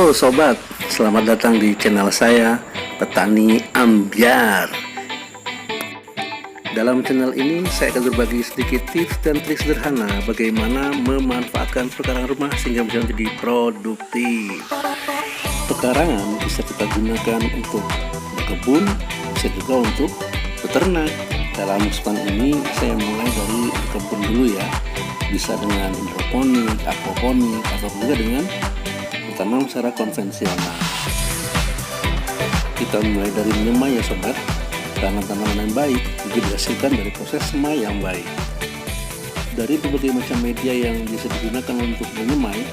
Halo sobat, selamat datang di channel saya, Petani Ambyar. Dalam channel ini saya akan berbagi sedikit tips dan trik sederhana bagaimana memanfaatkan pekarangan rumah sehingga bisa menjadi produktif. Pekarangan bisa kita gunakan untuk berkebun, bisa juga untuk beternak. Dalam kesempatan ini saya mulai dari berkebun dulu ya. Bisa dengan hidroponik, aquaponik, atau juga dengan tanam secara konvensional. Kita mulai dari menyemai ya sobat, karena tanaman yang baik juga dihasilkan dari proses semai yang baik. Dari berbagai macam media yang bisa digunakan untuk menyemai,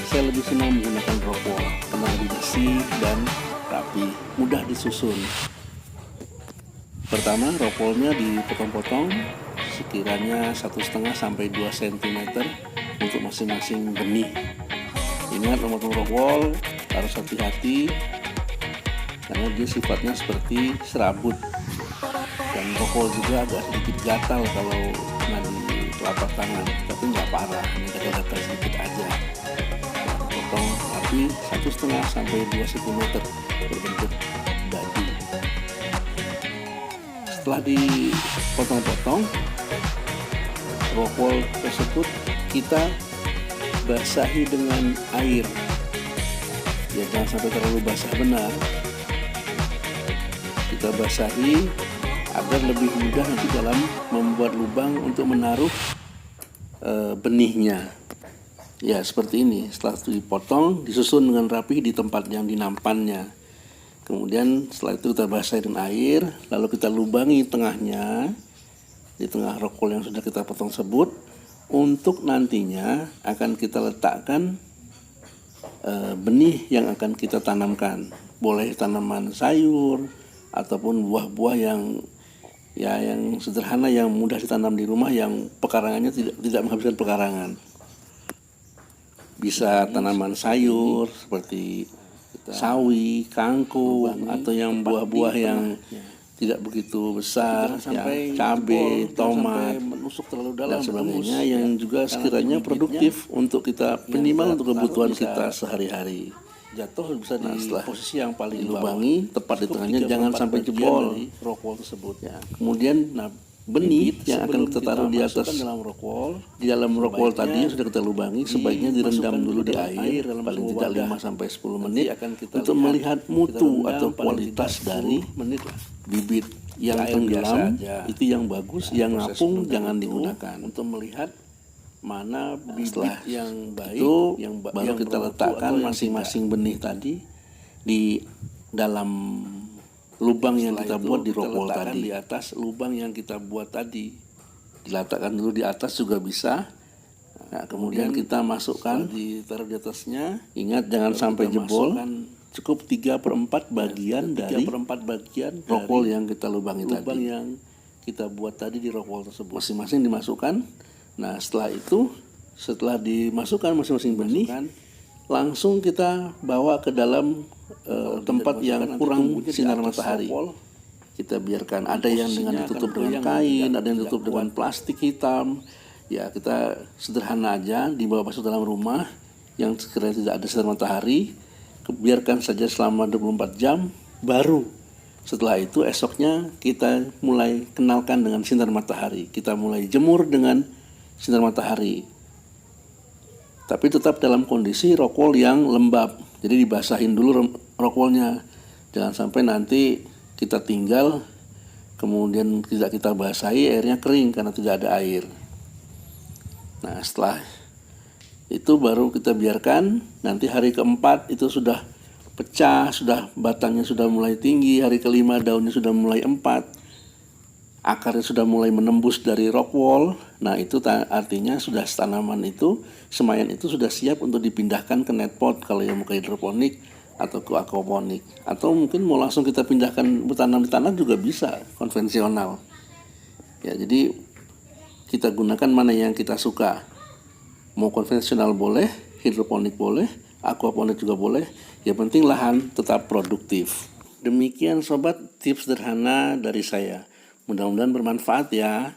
saya lebih senang menggunakan rock wool karena lebih bersih dan rapi, mudah disusun. Pertama, rock woolnya dipotong-potong sekiranya 1,5 sampai 2 cm untuk masing-masing benih. Ingat, memotong rock wool harus hati-hati karena dia sifatnya seperti serabut, dan rock wool juga agak sedikit gatal kalau kena di telapak tangan, tapi nggak parah, ini gatal-gatal sedikit aja. Potong rapi 1,5 sampai 2 cm berbentuk dadu. Setelah dipotong-potong, rock wool tersebut kita basahi dengan air, ya jangan sampai terlalu basah benar. Kita basahi agar lebih mudah nanti dalam membuat lubang untuk menaruh benihnya. Ya seperti ini. Setelah itu dipotong, disusun dengan rapi di tempat yang dinampannya. Kemudian setelah itu kita basahi dengan air, lalu kita lubangi tengahnya, di tengah rock wool yang sudah kita potong tersebut. Untuk nantinya akan kita letakkan benih yang akan kita tanamkan. Boleh tanaman sayur ataupun buah-buah yang sederhana, yang mudah ditanam di rumah, yang pekarangannya tidak menghabiskan pekarangan. Bisa tanaman sayur seperti sawi, kangkung, atau yang buah-buah yang tidak begitu besar, sampai cabai, tomat, menusuk terlalu dalam, dan sebagainya, yang juga sekiranya produktif untuk kita, minimal untuk kebutuhan kita sehari-hari. Jatuh bisa di posisi yang paling dilubangi, tepat di tengahnya, jangan sampai jebol dari rock wool tersebut ya. Kemudian benih yang akan kita taruh di atas dalam rock wool, di dalam rock wool tadi yang sudah kita lubangi, sebaiknya direndam dulu di air paling tidak 5 sampai 10 menit untuk melihat mutu atau kualitas dari bibit. Yang tenggelam itu yang bagus, yang ngapung jangan digunakan. Untuk melihat mana bibit yang baik, itu baru kita letakkan masing-masing benih tadi di dalam lubang yang kita buat di rock wool tadi. Di atas lubang yang kita buat tadi, diletakkan dulu di atas juga bisa. Nah, kemudian kita masukkan, ditaruh di atasnya. Ingat jangan sampai jebol. Cukup 3/4 bagian dari rock wool yang kita lubangi tadi. Lubang yang kita buat tadi di rock wool tersebut masing-masing dimasukkan. Nah setelah itu, setelah dimasukkan masing-masing benih, langsung kita bawa ke dalam tempat yang kurang sinar matahari. Kita biarkan, ada yang dengan ditutup dengan kain, ada yang ditutup dengan plastik hitam. Ya kita sederhana aja, dibawa masuk dalam rumah yang sekiranya tidak ada sinar matahari. Biarkan saja selama 24 jam, baru setelah itu esoknya kita mulai kenalkan dengan sinar matahari. Kita mulai jemur dengan sinar matahari, tapi tetap dalam kondisi rock wool yang lembab. Jadi dibasahin dulu rock woolnya, jangan sampai nanti kita tinggal kemudian tidak kita basahi, airnya kering karena tidak ada air. Nah setelah itu baru kita biarkan, nanti hari keempat itu sudah pecah, sudah batangnya sudah mulai tinggi, hari kelima daunnya sudah mulai empat, akarnya sudah mulai menembus dari rock wool. Nah itu artinya sudah tanaman itu, semaian itu sudah siap untuk dipindahkan ke net pot kalau yang mau ke hidroponik atau ke aquaponik, atau mungkin mau langsung kita pindahkan bertanam di tanah juga bisa, konvensional. Ya jadi kita gunakan mana yang kita suka. Mau konvensional boleh, hidroponik boleh, aquaponik juga boleh. Yang penting lahan tetap produktif. Demikian sobat, tips sederhana dari saya. Mudah-mudahan bermanfaat ya.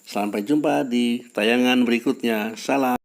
Sampai jumpa di tayangan berikutnya. Salam.